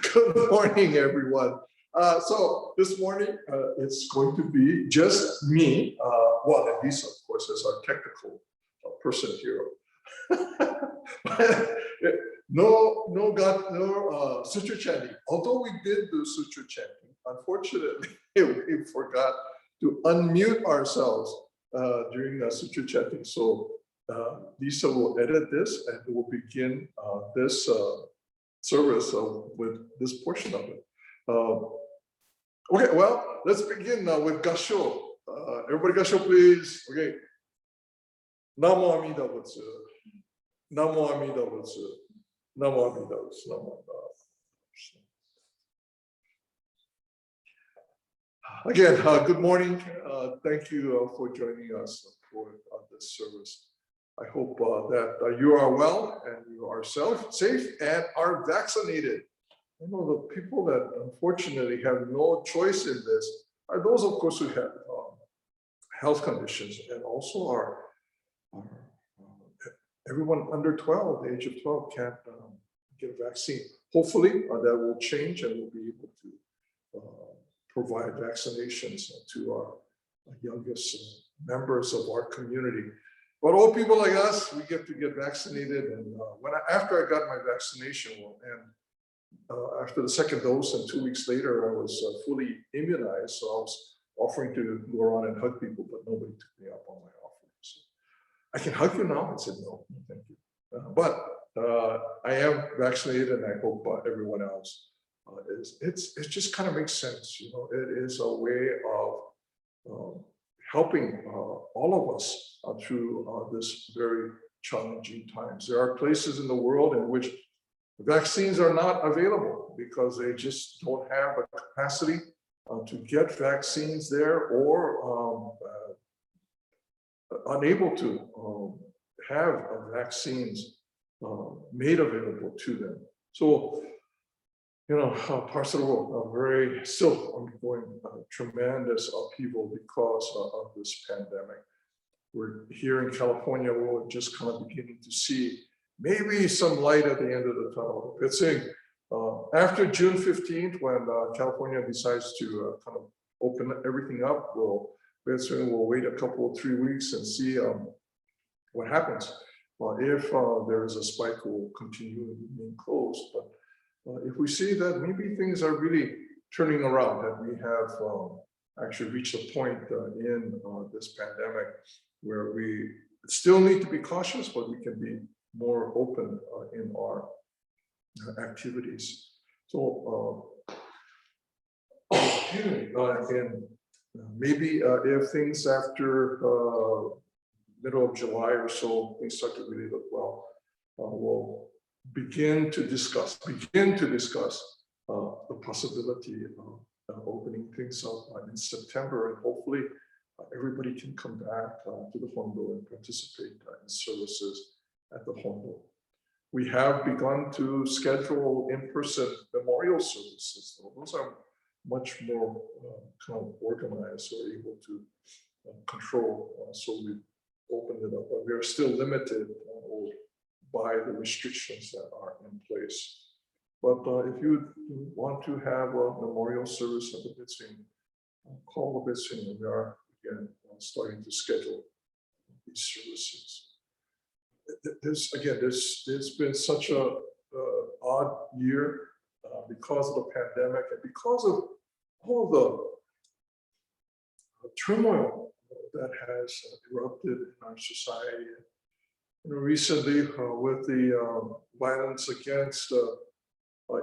Good morning, everyone. So this morning, it's going to be just me. Well, and Lisa, of course, is our technical person here. No sutra chanting. Although we did do sutra chanting, unfortunately, we forgot to unmute ourselves during the sutra chanting. So Lisa will edit this, and we'll begin this service with this portion of it. Okay, well, let's begin now with Gasho. Everybody Gasho, please. Okay. Namo Amida Butsu. Namo Amida Butsu. Namo Amida Butsu. Namo Amida Butsu. Again, good morning. Thank you for joining us for this service. I hope that you are well and you are safe and are vaccinated. I know the people that unfortunately have no choice in this are those, of course, who have health conditions, and also are everyone under 12, the age of 12, can't get a vaccine. Hopefully, that will change, and we'll be able to provide vaccinations to our youngest members of our community. But old people like us, we get to get vaccinated. And after I got my vaccination, after the second dose, and 2 weeks later, I was fully immunized. So I was offering to go around and hug people, but nobody took me up on my offer. So I can hug you now. I said, no, thank you. But I am vaccinated, and I hope everyone else is. It just kind of makes sense. You know, it is a way of helping all of us through this very challenging times. There are places in the world in which vaccines are not available because they just don't have a capacity to get vaccines there, or unable to have vaccines made available to them. So, you know, parts of the world are still undergoing tremendous upheaval because of this pandemic. We're here in California, we're just kind of beginning to see maybe some light at the end of the tunnel. It's after June 15th, when California decides to kind of open everything up, we'll wait a couple of 3 weeks and see what happens. If there is a spike, we'll continue to remain closed. But if we see that maybe things are really turning around, that we have actually reached a point in this pandemic where we still need to be cautious, but we can be more open in our activities. So, maybe if things after middle of July or so, things start to really look well, we'll begin to discuss the possibility of opening things up in September, and hopefully everybody can come back to the Hondo and participate in services at the Hondo. We have begun to schedule in-person memorial services. So those are much more kind of organized or able to control. So we opened it up, but we are still limited by the restrictions that are in place. But if you want to have a memorial service at the Bitsing, call the Bitsing, and we are again starting to schedule these services. There's been such a odd year because of the pandemic and because of all the turmoil that has erupted in our society. You know, recently, with the violence against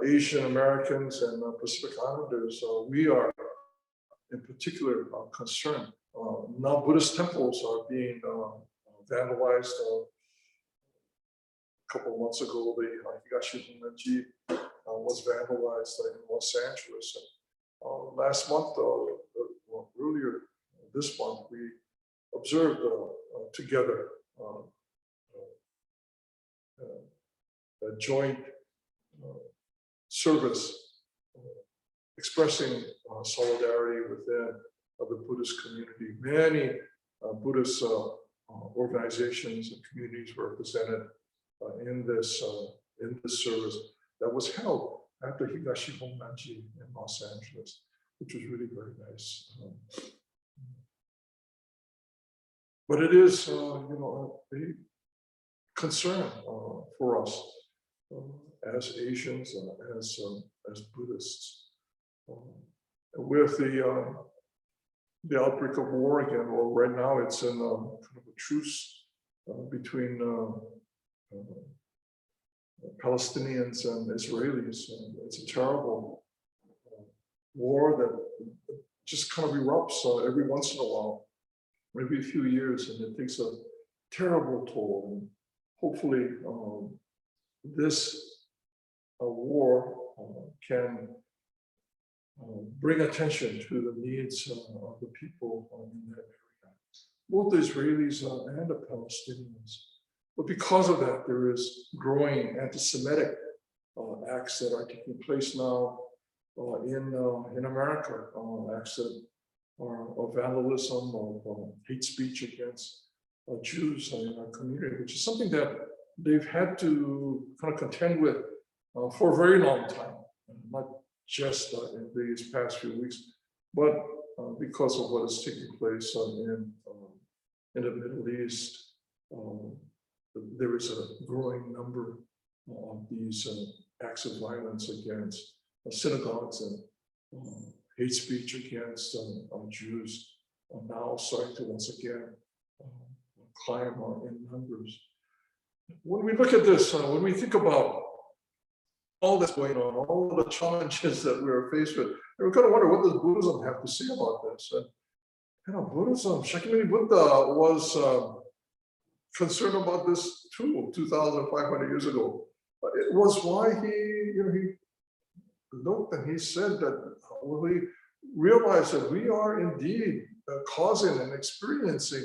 Asian Americans and Pacific Islanders, we are in particular concerned. Now Buddhist temples are being vandalized. A couple of months ago, the Higashi-Honenji was vandalized in Los Angeles. And, last month, earlier this month, we observed together a joint service expressing solidarity within the Buddhist community. Many Buddhist organizations and communities were represented in this Buddhist service that was held after Higashi Honganji in Los Angeles, which was really very nice. But it is, a concern for us as Asians, as Buddhists. With the outbreak of war again, well, right now it's in kind of a truce between Palestinians and Israelis. And it's a terrible war that just kind of erupts every once in a while, maybe a few years, and it takes a terrible toll. And hopefully this war can bring attention to the needs of the people in that area, both the Israelis and the Palestinians. But because of that, there is growing anti-Semitic acts that are taking place now in America, acts that are of vandalism, of hate speech against Jews in our community, which is something that they've had to kind of contend with for a very long time, not just in these past few weeks, but because of what is taking place in the Middle East. There is a growing number of these acts of violence against synagogues and hate speech against Jews are now starting to once again climb in numbers. When we look at this, when we think about all that's going on, all the challenges that we're faced with, and we kind of wonder, what does Buddhism have to say about this? And Buddhism, Shakyamuni Buddha was concerned about this too, 2,500 years ago. It was why he looked and he said that when we realize that we are indeed causing and experiencing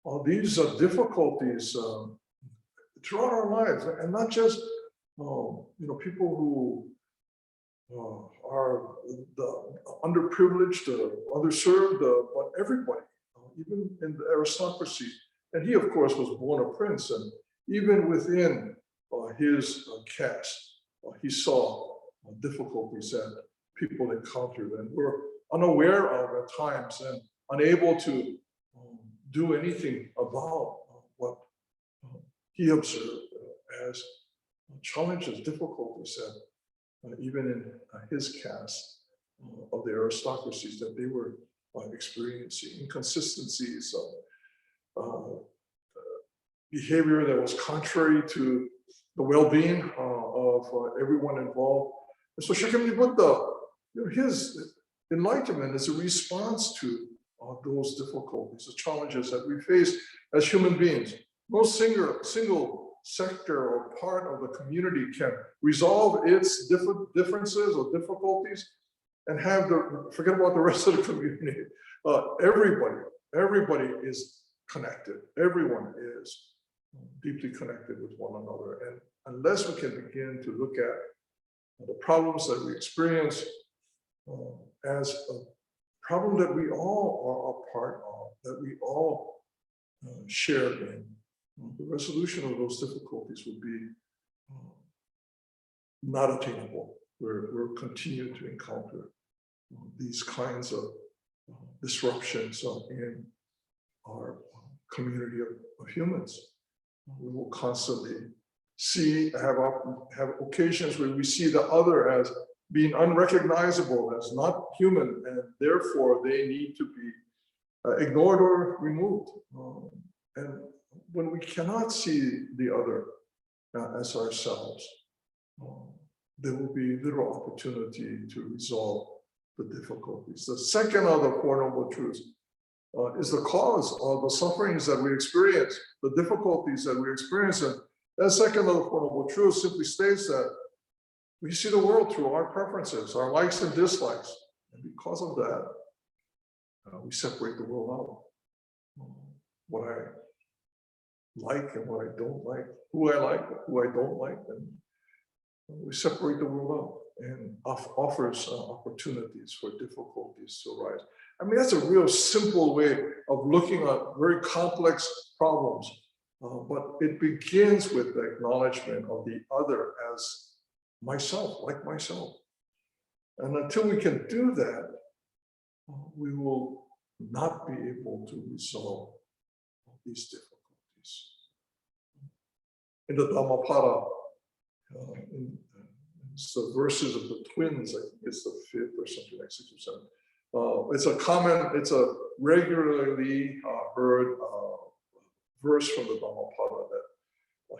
all these difficulties throughout our lives, and not just people who are the underprivileged, underserved, but everybody, even in the aristocracy. And he, of course, was born a prince, and even within his caste, he saw difficulties that people encountered and were unaware of at times, and unable to do anything about what he observed as challenges, difficulties that even in his caste of the aristocracies that they were experiencing, inconsistencies, behavior that was contrary to the well-being of everyone involved. And so Shakyamuni Buddha, his enlightenment is a response to those difficulties, the challenges that we face as human beings. No single sector or part of the community can resolve its differences or difficulties and forget about the rest of the community. Everybody is connected. Everyone is deeply connected with one another. And unless we can begin to look at the problems that we experience as a problem that we all are a part of, that we all share in, the resolution of those difficulties would be not attainable. We're continuing to encounter these kinds of disruptions in our community of humans. We will constantly have occasions where we see the other as being unrecognizable, as not human, and therefore they need to be ignored or removed. And when we cannot see the other as ourselves, there will be little opportunity to resolve the difficulties. The second of the Four Noble Truths is the cause of the sufferings that we experience, the difficulties that we experience. And that second of the Four Noble Truths simply states that we see the world through our preferences, our likes and dislikes. And because of that, we separate the world out. What I like and what I don't like, who I like, who I don't like, and we separate the world out, and offers opportunities for difficulties to arise. I mean, that's a real simple way of looking at very complex problems. but it begins with the acknowledgement of the other as myself, like myself. And until we can do that, we will not be able to resolve these difficulties. In the Dhammapada, in the verses of the twins, I think it's the fifth or something like 6 or 7. It's a regularly heard verse from the Dhammapada that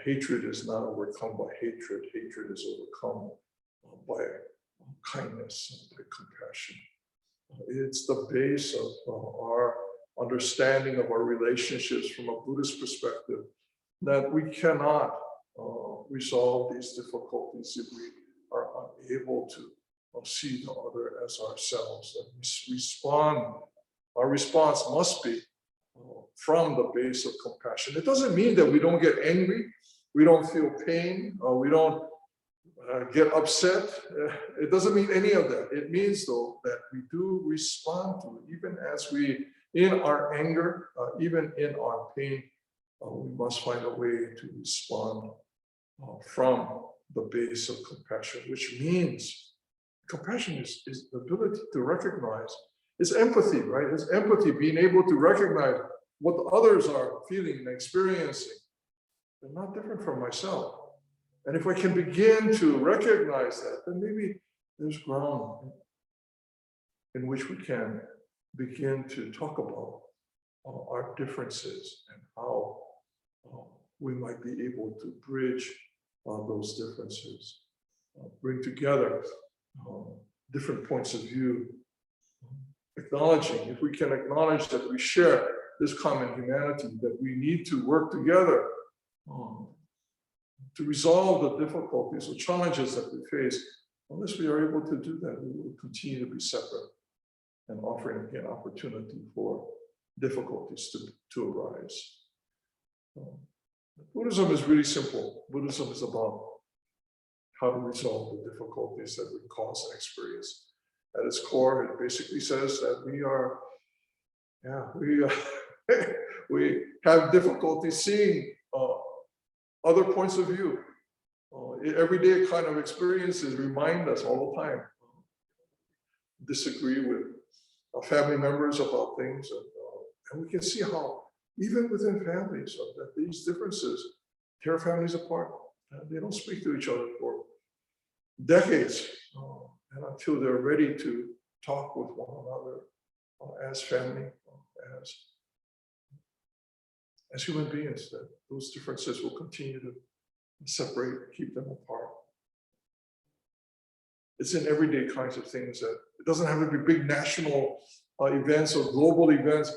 hatred is not overcome by hatred. Hatred is overcome by kindness, by compassion. It's the base of our understanding of our relationships from a Buddhist perspective, that we cannot resolve these difficulties if we are unable to see the other as ourselves. That our response must be from the base of compassion. It doesn't mean that we don't get angry, we don't feel pain, or we don't get upset. It doesn't mean any of that. It means, though, that we do respond to it, even as we, in our anger, even in our pain, we must find a way to respond from the base of compassion, which means compassion is the ability to recognize. It's empathy, right? It's empathy, being able to recognize what the others are feeling and experiencing. They're not different from myself. And if I can begin to recognize that, then maybe there's ground in which we can begin to talk about our differences and how we might be able to bridge those differences, bring together different points of view, acknowledging, if we can acknowledge that we share this common humanity, that we need to work together to resolve the difficulties or challenges that we face. Unless we are able to do that, we will continue to be separate and offering again opportunity for difficulties to arise. Buddhism is really simple. Buddhism is about how to resolve the difficulties that we cause and experience. At its core, it basically says that we have difficulty seeing other points of view. Everyday kind of experiences remind us all the time. Disagree with our family members about things, and we can see how even within families that these differences tear families apart. They don't speak to each other for decades, and until they're ready to talk with one another as family, as human beings, that those differences will continue to separate, keep them apart. It's in everyday kinds of things that it doesn't have to be big national events or global events,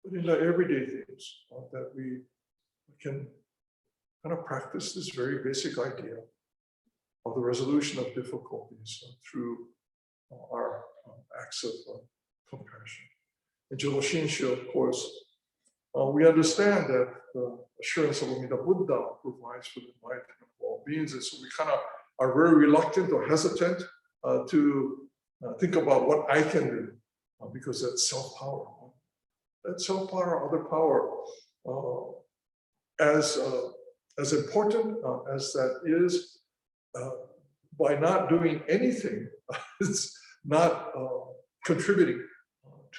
but in the everyday things that we can kind of practice this very basic idea of the resolution of difficulties through our acts of compassion. In Joshinshu, of course, we understand that the assurance of Amida Buddha provides for the enlightenment of all beings, and so we kind of are very reluctant or hesitant to think about what I can do, because that's self-power. That self-power, other power, as important as that is, by not doing anything, it's not contributing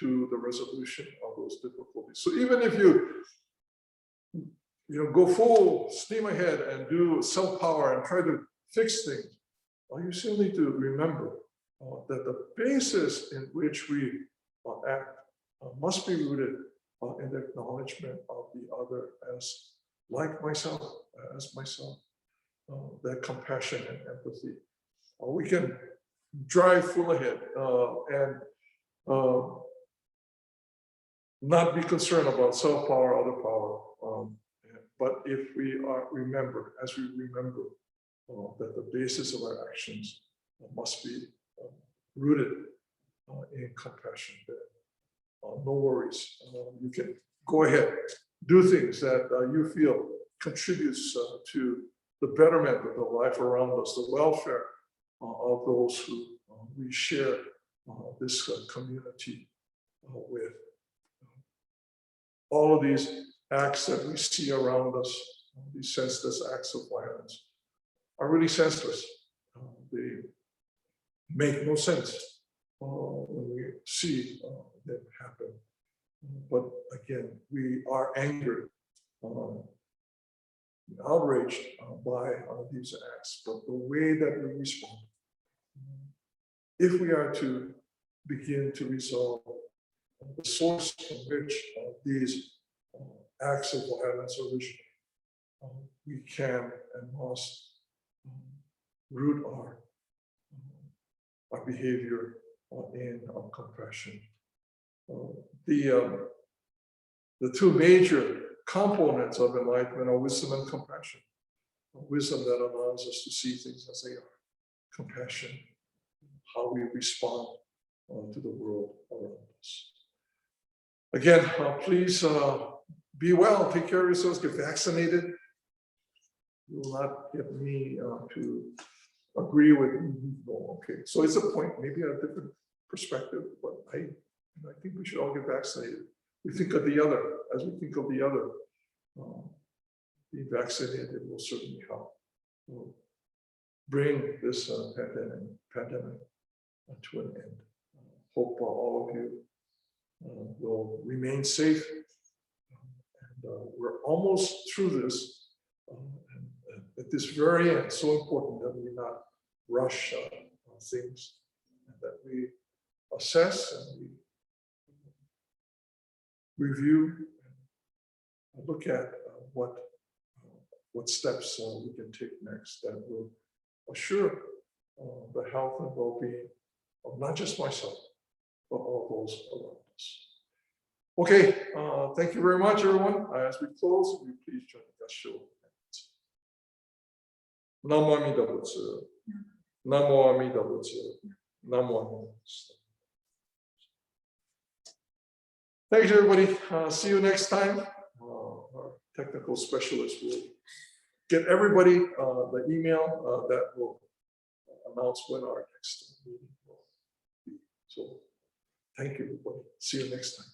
to the resolution of those difficulties. So even if you go full steam ahead and do self-power and try to fix things, you still need to remember that the basis in which we act must be rooted in the acknowledgement of the other as like myself, as myself, that compassion and empathy. We can drive full ahead and not be concerned about self-power, other power. But if we remember that the basis of our actions must be rooted in compassion, no worries. You can go ahead, do things that you feel contributes to the betterment of the life around us, the welfare of those who we share this community with. All of these acts that we see around us, these senseless acts of violence, are really senseless. They make no sense when we see them happen. But again, we are angered, outraged by these acts. But the way that we respond, if we are to begin to resolve the source from which these acts of violence originate, we can and must root our behavior in compassion. The two major components of enlightenment are wisdom and compassion. Wisdom that allows us to see things as they are. Compassion, how we respond to the world around us. Again, please be well, take care of yourselves, get vaccinated. You will not get me to agree with, no, okay. So it's a point, maybe a different perspective, but I think we should all get vaccinated. We think of the other, as we think of the other, being vaccinated will certainly help. Will bring this pandemic to an end. Hope all of you will remain safe. And we're almost through this. And at this very end, so important that we not rush things, and that we assess and we review and look at what steps we can take next that will assure the health and well-being of not just myself, but all those around us. Okay, thank you very much, everyone. As we close, will you please join the show. Namo Amida Butsu. Namo Amida Butsu. Namo Amida Butsu. Thanks, everybody. See you next time. Our technical specialist will get everybody the email that will announce when our next meeting will be. So thank you, everybody. See you next time.